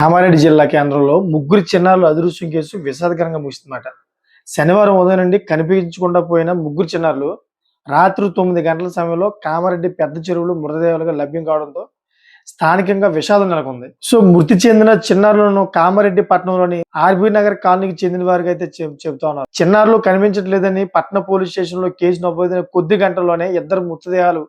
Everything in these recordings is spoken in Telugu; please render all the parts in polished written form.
కామారెడ్డి జిల్లా కేంద్రంలో ముగ్గురు చిన్నారులు అదృశ్యం కేసు విషాదకరంగా ముగిసిందన్నమాట. శనివారం ఉదయం నుండి కనిపించకుండా పోయిన ముగ్గురు చిన్నారులు రాత్రి 9 గంటల సమయంలో కామారెడ్డి పెద్ద చెరువులో మృతదేహాలుగా లభ్యం కావడంతో స్థానికంగా విషాదం నెలకొంది. సో మృతి చెందిన చిన్నారులను కామారెడ్డి పట్టణంలోని ఆర్బీ నగర్ కాలనీకి చెందిన వారికి అయితే చెబుతా ఉన్నారు. చిన్నారులు కనిపించట్లేదని పట్టణ పోలీస్ స్టేషన్ లో కేసు నమోదైన కొద్ది గంటల్లోనే ఇద్దరు మృతదేహాలు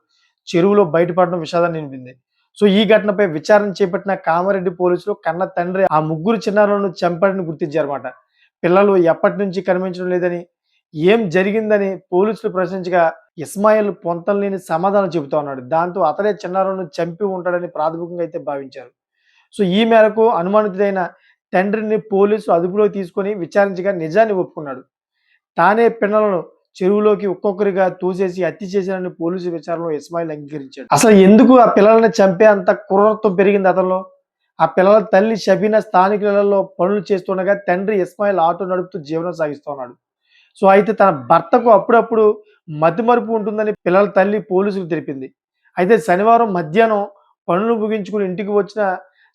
చెరువులో బయటపడడం విషాదాన్ని నింపింది. సో ఈ ఘటనపై విచారణ చేపట్టిన కామారెడ్డి పోలీసులు కన్న తండ్రి ఆ ముగ్గురు చిన్నారులను చంపాడని గుర్తించారన్నమాట. పిల్లలు ఎప్పటి నుంచి కనిపించడం లేదని, ఏం జరిగిందని పోలీసులు ప్రశ్నించగా ఇస్మాయిల్ పొంతం లేని సమాధానం చెబుతా ఉన్నాడు. దాంతో అతడే చిన్నారులను చంపి ఉంటాడని ప్రాథమికంగా అయితే భావించారు. సో ఈ మేరకు అనుమానితుడైన తండ్రిని పోలీసులు అదుపులోకి తీసుకొని విచారించగా నిజాన్ని ఒప్పుకున్నాడు. తానే పిల్లలను చెరువులోకి ఒక్కొక్కరిగా తోసేసి హత్య చేశానని పోలీసు విచారణలో ఇస్మాయిల్ అంగీకరించాడు. అసలు ఎందుకు ఆ పిల్లల్ని చంపే అంత క్రూరత్వం పెరిగింది అతనిలో? ఆ పిల్లల తల్లి షబీనా స్థానికులలో పనులు చేస్తుండగా తండ్రి ఇస్మాయిల్ ఆటో నడుపుతూ జీవనం సాగిస్తున్నాడు. సో అయితే తన భర్తకు అప్పుడప్పుడు మతిమరుపు ఉంటుందని పిల్లల తల్లి పోలీసులు తెలిపింది. అయితే శనివారం మధ్యాహ్నం పనులు ముగించుకుని ఇంటికి వచ్చిన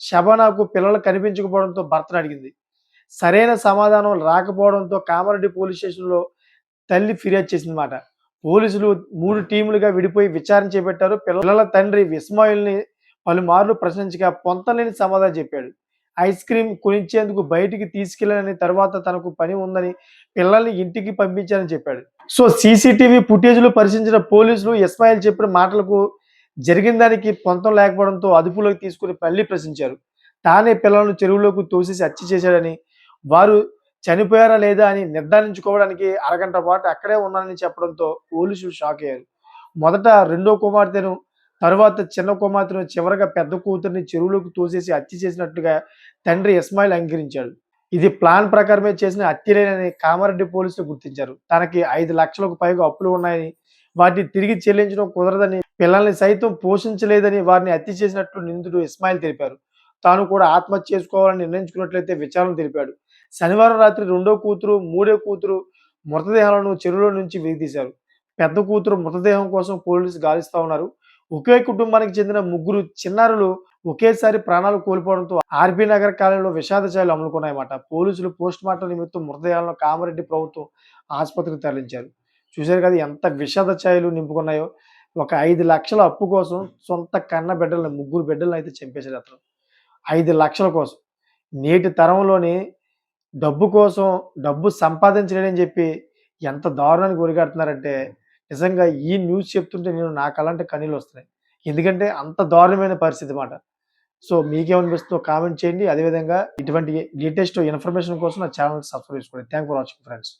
షబానాకు పిల్లలు కనిపించకపోవడంతో భర్తను అడిగింది. సరైన సమాధానం రాకపోవడంతో కామారెడ్డి పోలీస్ స్టేషన్లో తల్లి ఫిర్యాదు చేసిందన్నమాట. పోలీసులు 3 టీములుగా విడిపోయి విచారణ చేపట్టారు. పిల్లల తండ్రి ఇస్మాయిల్ని పలుమార్లు ప్రశ్నించగా పొంతలేని సమాధానం చెప్పాడు. ఐస్ క్రీమ్ కొనిచ్చేందుకు బయటికి తీసుకెళ్లానని, తర్వాత తనకు పని ఉందని పిల్లల్ని ఇంటికి పంపించారని చెప్పాడు. సో సీసీటీవీ ఫుటేజ్లు పరిశీలించిన పోలీసులు ఇస్మాయిల్ చెప్పిన మాటలకు జరిగిన దానికి పొంతం లేకపోవడంతో అదుపులోకి తీసుకుని మళ్ళీ ప్రశ్నించారు. తానే పిల్లలను చెరువులోకి తోసేసి హత్య చేశాడని, వారు చనిపోయారా లేదా అని నిర్ధారించుకోవడానికి అరగంట పాటు అక్కడే ఉన్నానని చెప్పడంతో పోలీసులు షాక్ అయ్యారు. మొదట రెండో కుమార్తెను, తరువాత చిన్న కుమార్తెను, చివరగా పెద్ద కూతురిని చెరువులోకి తోసేసి హత్య చేసినట్టుగా తండ్రి ఇస్మాయిల్ అంగీకరించాడు. ఇది ప్లాన్ ప్రకారమే చేసిన హత్యలేనని కామారెడ్డి పోలీసులు గుర్తించారు. తనకి 5 లక్షలకు పైగా అప్పులు ఉన్నాయని, వాటిని తిరిగి చెల్లించడం కుదరదని, పిల్లల్ని సైతం పోషించలేదని వారిని హత్య చేసినట్లు నిందితుడు ఇస్మాయిల్ తెలిపారు. తాను కూడా ఆత్మహత్య చేసుకోవాలని నిర్ణయించుకున్నట్లయితే విచారణ తెలిపాడు. శనివారం రాత్రి రెండో కూతురు, మూడో కూతురు మృతదేహాలను చెరువులో నుంచి వెలికితీశారు. పెద్ద కూతురు మృతదేహం కోసం పోలీసులు గాలిస్తా ఉన్నారు. ఒకే కుటుంబానికి చెందిన ముగ్గురు చిన్నారులు ఒకేసారి ప్రాణాలు కోల్పోవడంతో ఆర్బీ నగర్ కాలనీలో విషాద ఛాయలు అమ్ముకున్నాయన్నమాట. పోలీసులు పోస్ట్ మార్టం నిమిత్తం మృతదేహాలను కామారెడ్డి ప్రభుత్వం ఆసుపత్రికి తరలించారు. చూశారు కదా ఎంత విషాద ఛాయలు నింపుకున్నాయో. ఒక 5 లక్షల అప్పు కోసం సొంత కన్న బిడ్డలను, ముగ్గురు బిడ్డలను అయితే చంపేశాడు అతను. 5 లక్షల కోసం. నేటి తరంలోని డబ్బు కోసం, డబ్బు సంపాదించలేడని చెప్పి ఎంత దారుణానికి ఒడిగడుతున్నారంటే, నిజంగా ఈ న్యూస్ చెప్తుంటే నాకు అలాంటి కన్నీళ్ళు వస్తున్నాయి. ఎందుకంటే అంత దారుణమైన పరిస్థితి మాట. సో మీకేమనిపిస్తుందో కామెంట్ చేయండి. అదేవిధంగా ఇటువంటి లేటెస్ట్ ఇన్ఫర్మేషన్ కోసం నా ఛానల్ సబ్స్క్రైబ్ చేసుకోండి. Thanks for watching friends.